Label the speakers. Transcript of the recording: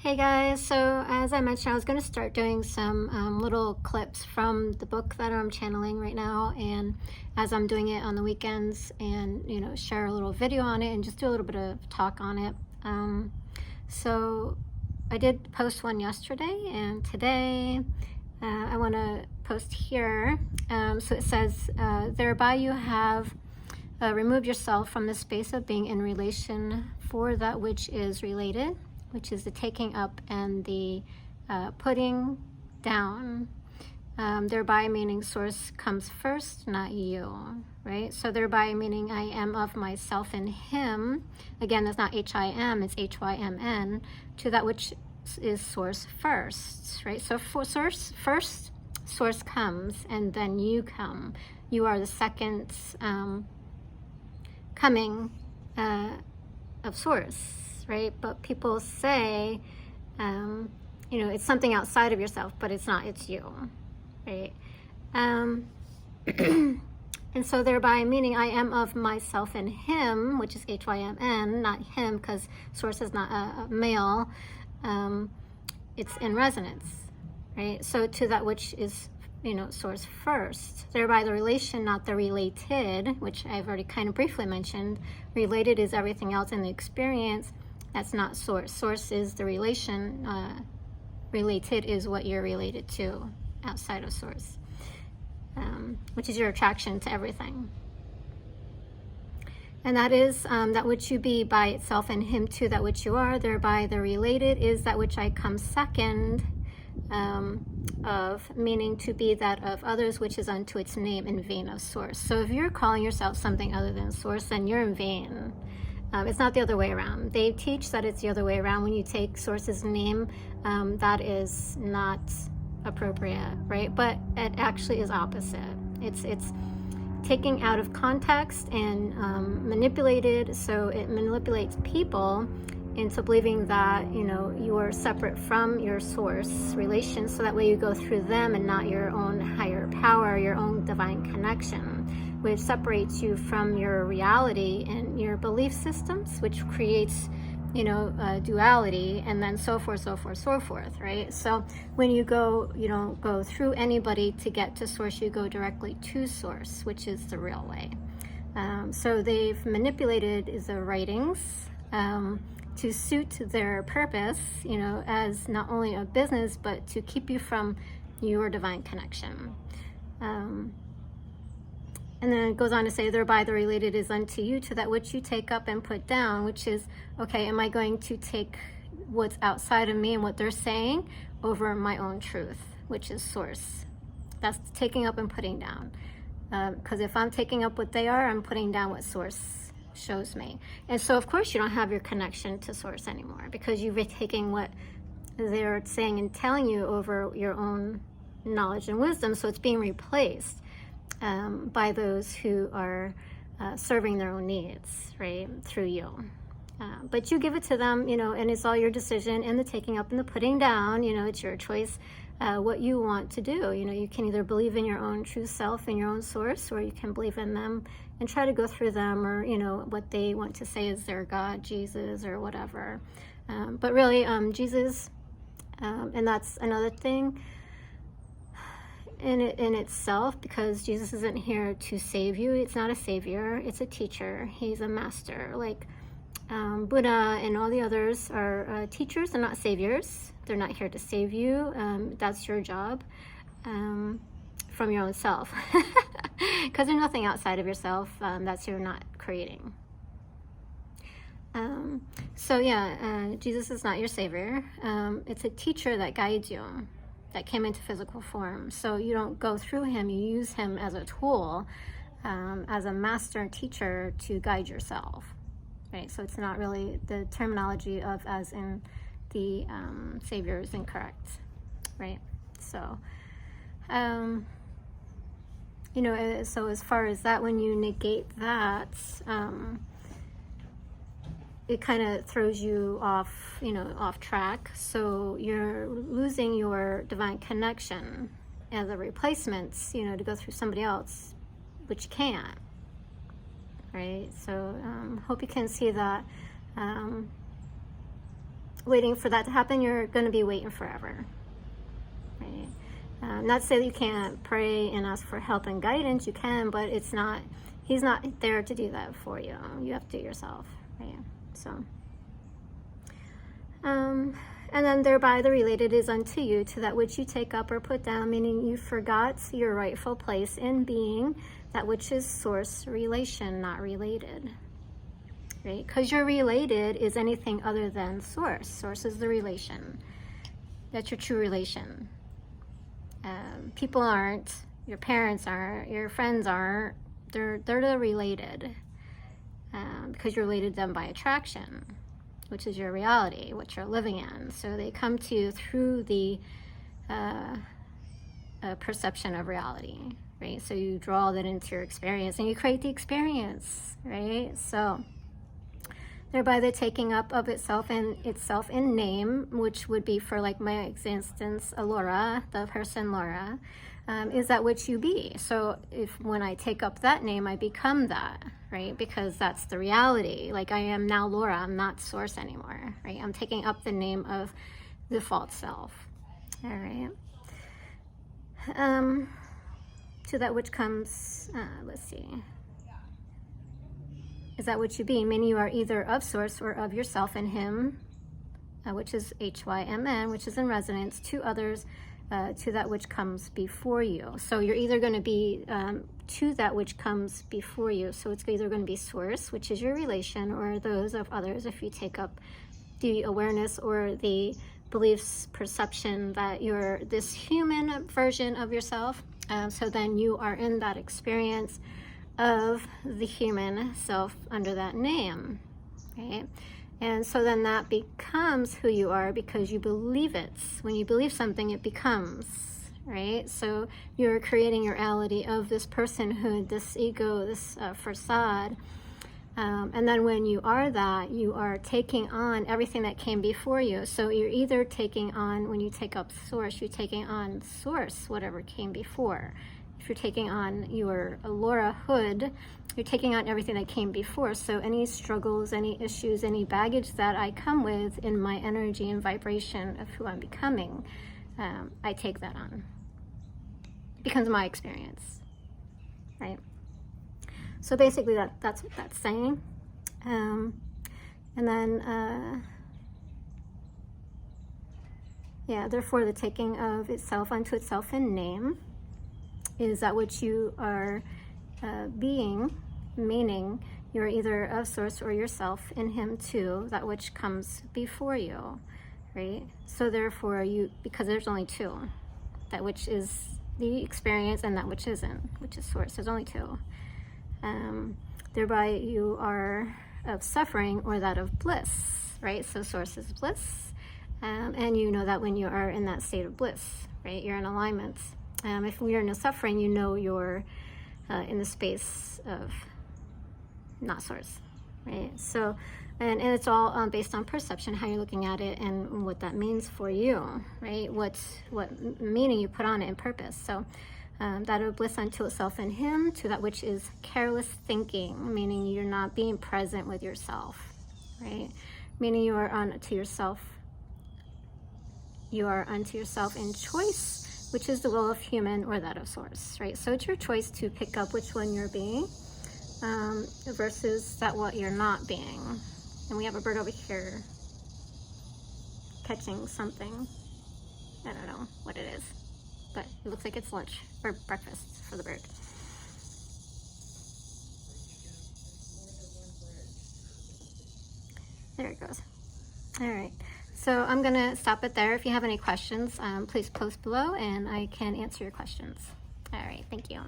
Speaker 1: Hey guys, so as I mentioned, I was going to start doing some little clips from the book that I'm channeling right now, and as I'm doing it on the weekends, and share a little video on it and just do a little bit of talk on it. So I did post one yesterday, and today I want to post here. So it says, thereby you have removed yourself from the space of being in relation for that which is related, which is the taking up and the putting down. Thereby meaning source comes first, not you, right? So thereby meaning I am of myself in him. Again, that's not H-I-M, it's H-Y-M-N, to that which is source first, right? So for source first, source comes, and then you come. You are the second coming of source, right? But people say, it's something outside of yourself, but it's not, it's you, right? And so thereby meaning I am of myself and him, which is H-Y-M-N, not him, because source is not a male. It's in resonance, right? So to that which is, source first, thereby the relation, not the related, which I've already kind of briefly mentioned. Related is everything else in the experience. That's not source. Source is the relation. Related is what you're related to outside of source, which is your attraction to everything. And that is that which you be by itself, and him too, that which you are. Thereby the related is that which I come second of, meaning to be that of others, which is unto its name in vain of source. So if you're calling yourself something other than source, then you're in vain. It's not the other way around. They teach that it's the other way around. When you take source's name, that is not appropriate, right? But it actually is opposite. It's taking out of context and manipulated, so it manipulates people into believing that you are separate from your source relation, so that way you go through them and not your own higher power, your own divine connection, which separates you from your reality and your belief systems, which creates duality, and then so forth, right? So when you go, you don't go through anybody to get to source, you go directly to source, which is the real way. So they've manipulated the writings to suit their purpose, as not only a business, but to keep you from your divine connection. And then it goes on to say, thereby the related is unto you, to that which you take up and put down, which is, okay, am I going to take what's outside of me and what they're saying over my own truth, which is source? That's taking up and putting down. Because if I'm taking up what they are, I'm putting down what source shows me. And so, of course, you don't have your connection to source anymore, because you've been taking what they're saying and telling you over your own knowledge and wisdom, so it's being replaced by those who are serving their own needs, right, through you. But you give it to them, and it's all your decision, and the taking up and the putting down, it's your choice, what you want to do. You can either believe in your own true self and your own source, or you can believe in them and try to go through them, or, what they want to say is their God, Jesus, or whatever. But really, Jesus, and that's another thing, in itself, because Jesus isn't here to save you. It's not a savior, it's a teacher. He's a master, like Buddha and all the others are teachers. They're not saviors. They're not here to save you. That's your job, from your own self, because there's nothing outside of yourself that's you're not creating. So yeah, Jesus is not your savior. It's a teacher that guides you, that came into physical form. So you don't go through him, you use him as a tool, as a master teacher to guide yourself, right? So it's not really the terminology of as in the savior is incorrect, right? So so as far as that, when you negate that, it kind of throws you off, off track. So you're losing your divine connection as a replacement, to go through somebody else, which you can't, right? So hope you can see that waiting for that to happen, you're going to be waiting forever. Right? Not to say that you can't pray and ask for help and guidance. You can, but it's not. He's not there to do that for you. You have to do it yourself. Right? So. And then thereby the related is unto you, to that which you take up or put down, meaning you forgot your rightful place in being, that which is source relation, not related. Right? Because your related is anything other than source. Source is the relation. That's your true relation. People aren't, your parents aren't, your friends aren't. They're the related. Because you're related to them by attraction, which is your reality, what you're living in. So they come to you through the perception of reality, right? So you draw that into your experience and you create the experience, right? So thereby the taking up of itself in name, which would be, for like my instance, Laura, the person Laura, is that which you be. So when I take up that name, I become that, right? Because that's the reality. Like, I am now Laura, I'm not source anymore, right? I'm taking up the name of the false self. All right. To that which comes, let's see, is that which you be, meaning you are either of source or of yourself in him, which is HYMN, which is in resonance to others, to that which comes before you. So you're either going to be to that which comes before you. So it's either going to be source, which is your relation, or those of others, if you take up the awareness or the beliefs, perception that you're this human version of yourself. So then you are in that experience of the human self under that name, right? And so then that becomes who you are because you believe it. When you believe something, it becomes, right? So you're creating your reality of this personhood, this ego, this facade. And then when you are that, you are taking on everything that came before you. So you're either taking on, when you take up source, you're taking on source, whatever came before. If you're taking on your Laura hood, you're taking on everything that came before. So any struggles, any issues, any baggage that I come with in my energy and vibration of who I'm becoming, I take that on. It becomes my experience, right? So basically that's what that's saying. And then, therefore the taking of itself unto itself in name is that which you are being, meaning you're either of source or yourself in him too, that which comes before you, right? So therefore because there's only two, that which is the experience and that which isn't, which is source. There's only two. Thereby you are of suffering or that of bliss, right? So source is bliss. And you know that when you are in that state of bliss, right? You're in alignment. If you're in a suffering, you know you're in the space of not source, right? So, and it's all based on perception, how you're looking at it and what that means for you, right? What meaning you put on it and purpose. So that of bliss unto itself in him, to that which is careless thinking, meaning you're not being present with yourself, right? Meaning you are unto yourself in choice, which is the will of human or that of source, right? So it's your choice to pick up which one you're being versus that what you're not being. And we have a bird over here catching something. I don't know what it is, but it looks like it's lunch or breakfast for the bird. There it goes. All right. So I'm going to stop it there. If you have any questions, please post below and I can answer your questions. All right. Thank you.